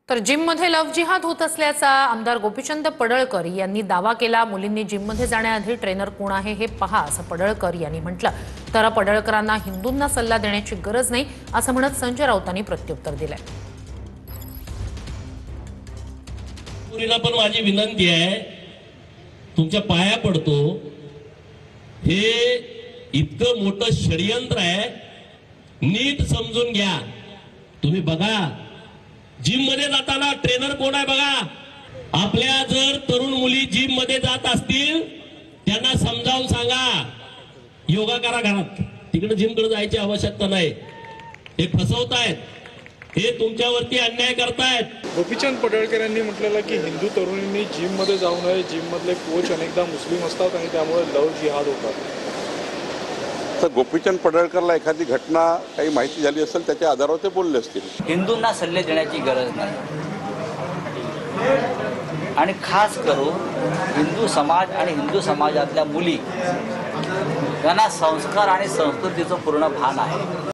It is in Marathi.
तर जिममध्ये लव्ह जिहाद होत असल्याचा आमदार गोपीचंद पडळकर यांनी दावा केला। मुलींनी जिममध्ये जाण्याआधी ट्रेनर कोण आहे हे पहा असं पडळकर यांनी म्हटलं। तर पडळकरांना हिंदूंना सल्ला देण्याची गरज नाही असं म्हणत संजय राऊतांनी प्रत्युत्तर दिलंय। मुलींना पण माझी विनंती आहे, तुमच्या पाया पडतो, हे इतकं मोठं षडयंत्र आहे, नीट समजून घ्या। तुम्ही बघा जिम मध्ये जाताना ट्रेनर कोण आहे बघा। आपल्या जर तरुण मुली जिम मध्ये जात असतील त्यांना समजावून सांगा, योगा करा घरात, तिकडे जिम कडे जायची आवश्यकता नाही। हे फसवतायत, हे तुमच्यावरती अन्याय करतायत। गोपीचंद पडळकर यांनी म्हटलेलं की हिंदू तरुणींनी जिम मध्ये जाऊ नये, जिम मधले कोच अनेकदा मुस्लिम असतात आणि त्यामुळे लव जिहाद होतात। तर गोपीचंद पडळकरला एखादी घटना काही माहिती झाली असेल त्याच्या आधारावर ते बोलले असतील। हिंदूंना सल्ले देण्याची गरज नाही आणि खास करून हिंदू समाज आणि हिंदू समाजातल्या मुली यांना संस्कार आणि संस्कृतीचं पूर्ण भान आहे।